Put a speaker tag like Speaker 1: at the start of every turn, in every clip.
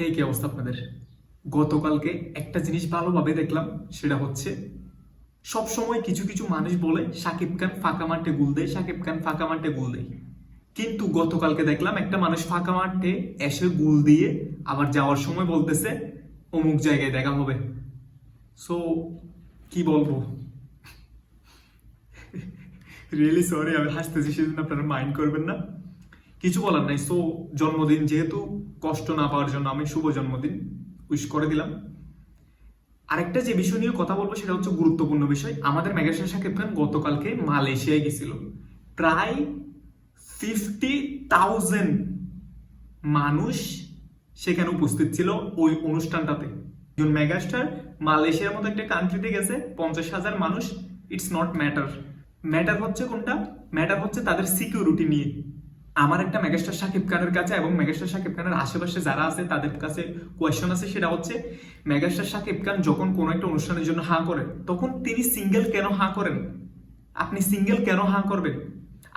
Speaker 1: হে, কি অবস্থা আপনাদের? গতকালকে একটা জিনিস ভালোভাবে দেখলাম, সেটা হচ্ছে সব সময় কিছু কিছু মানুষ বলে শাকিব খান ফাঁকা মাঠে গোল দেয়, শাকিব খান ফাঁকা মাঠে গোল দেয়। কিন্তু গতকালকে দেখলাম একটা মানুষ ফাঁকা মাঠে এসে গোল দিয়ে আবার যাওয়ার সময় বলতেছে অমুক জায়গায় দেখা হবে। সো কি বলবো, রিয়েলি সরি, আমি হাসতেছি, সেজন্য আপনারা মাইন্ড করবেন না, কিছু বলার নাই। সো জন্মদিন যেহেতু, কষ্ট না পাওয়ার জন্য আমি শুভ জন্মদিন উইশ করে দিলাম। আরেকটা যে বিষয় নিয়ে কথা বলবো সেটা হচ্ছে গুরুত্বপূর্ণ বিষয়। আমাদের মেগাস্টার শাকিব খান গতকালকে মালয়েশিয়ায় গেছিল। প্রায় 50,000 মানুষ সেখানে উপস্থিত ছিল ওই অনুষ্ঠানটাতে। একজন মেগাস্টার মালয়েশিয়ার মতো একটা কান্ট্রিতে গেছে, 50,000 মানুষ। It's not matter. ম্যাটার হচ্ছে কোনটা? ম্যাটার হচ্ছে তাদের সিকিউরিটি নিয়ে। আমার একটা মেগাস্টার শাকিব খানের কাছে এবং মেগাস্টার শাকিব খানের আশেপাশে যারা আছে তাদের কাছে কোয়েশ্চন আছে, সেটা হচ্ছে মেগাস্টার শাকিব খান যখন কোনো একটা অনুষ্ঠানের জন্য হাঁ করে, তখন তিনি সিঙ্গেল কেন হাঁ করেন? আপনি সিঙ্গেল কেন হাঁ করবেন?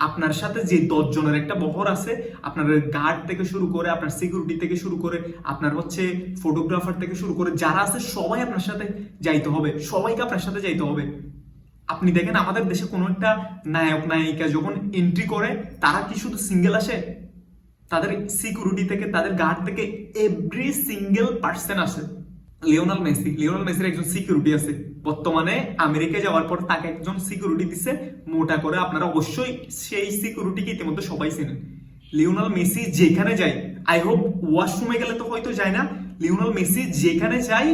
Speaker 1: আপনার সাথে যে 10 জনের একটা বহর আছে, আপনার গার্ড থেকে শুরু করে, আপনার সিকিউরিটি থেকে শুরু করে, আপনার হচ্ছে ফটোগ্রাফার থেকে শুরু করে যারা আছে, সবাই আপনার সাথে যাইতে হবে, সবাইকে আপনার সাথে যাইতে হবে। আপনি দেখেন আমাদের দেশে কোনো একটা নায়ক নায়িকা যখন এন্ট্রি করে, তারা কি শুধু সিঙ্গেল আসে? তাদের সিকিউরিটি থেকে, তাদের গার্ড থেকে এভরি সিঙ্গেল পার্সন আসে। লিওনাল মেসির একজন সিকিউরিটি আছে, বর্তমানে আমেরিকায় যাওয়ার পর তাকে একজন সিকিউরিটি দিছে মোটা করে। আপনারা অবশ্যই সেই সিকিউরিটিকে ইতিমধ্যে সবাই চেনেন। লিওনাল মেসি যেখানে যায়, আই হোপ ওয়াশরুমে গেলে তো হয়তো যায় না, লিওনাল মেসি যেখানে যায়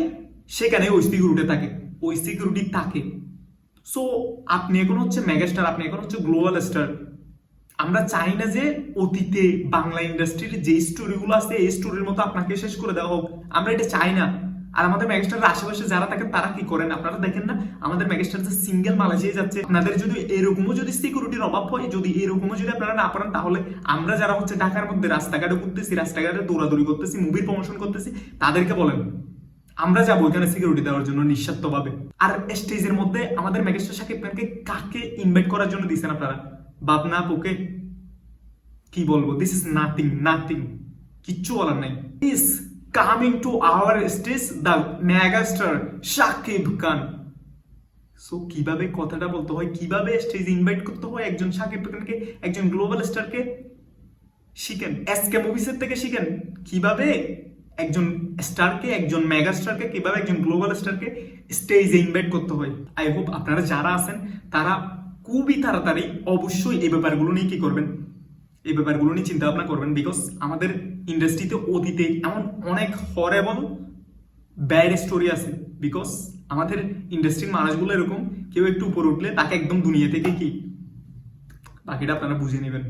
Speaker 1: সেখানে ওই সিকিউরিটি থাকে, ওই সিকিউরিটি থাকে। সো আপনি এখন হচ্ছে মেগাস্টার, আপনি এখন হচ্ছে গ্লোবাল স্টার। আমরা চাই না যে অতীতে বাংলা ইন্ডাস্ট্রির যে স্টোরিগুলো আছে এই স্টোরির মতো আপনাকে শেষ করে দেওয়া হোক, আমরা এটা চাই না। আর আমাদের মেগাস্টারের আশেপাশে যারা থাকেন তারা কি করেন আপনারা দেখেন না? আমাদের মেগাস্টার যে সিঙ্গেল মালয়েশিয়া যাচ্ছে, আপনাদের যদি এরকমও যদি সিকিউরিটির অভাব হয়, যদি এরকমও যদি আপনারা না পারেন, তাহলে আমরা যারা হচ্ছে ঢাকার মধ্যে রাস্তাঘাটে ঘুরতেছি, রাস্তাঘাটে দৌড়াদৌড়ি করতেছি, মুভির প্রমোশন করতেছি, তাদেরকে বলেন আমরা যাবো ওইখানে সিকিউরিটি দেওয়ার জন্য নিঃস্বার্থভাবে। আর স্টেজের মধ্যে আমাদের মেগাস্টার শাকিব খানকে কাকে ইনভাইট করার জন্য দিয়েছেন আপনারা? বাবনা আপুকে? কি বলবো, দিস ইজ নাথিং, নাথিং, কিচ্ছু বলার নাই। Is coming to our stage the megastar Shakib Khan. So কিভাবে কথাটা বলতে হয়, কিভাবে স্টেজ ইনভাইট করতে হয় একজন শাকিব খানকে, একজন গ্লোবাল স্টারকে, শিখেন। এসকে মুভিসের থেকে শিখেন কিভাবে একজন স্টারকে, একজন মেগা স্টারকে, কিভাবে একজন গ্লোবাল স্টারকে স্টেজে ইনভাইট করতে হয়। আই হোপ আপনারা যারা আছেন তারা খুবই তাড়াতাড়ি অবশ্যই এই ব্যাপারগুলো নিয়ে কি করবেন, এই ব্যাপারগুলো নিয়ে চিন্তা ভাবনা করবেন। বিকজ আমাদের ইন্ডাস্ট্রিতে অতীতে এমন অনেক হরেবল ব্যাড স্টোরি আছে। বিকজ আমাদের ইন্ডাস্ট্রির মানুষগুলো এরকম, কেউ একটু উপরে উঠলে তাকে একদম দুনিয়া থেকে কি, বাকিটা আপনারা বুঝে নেবেন।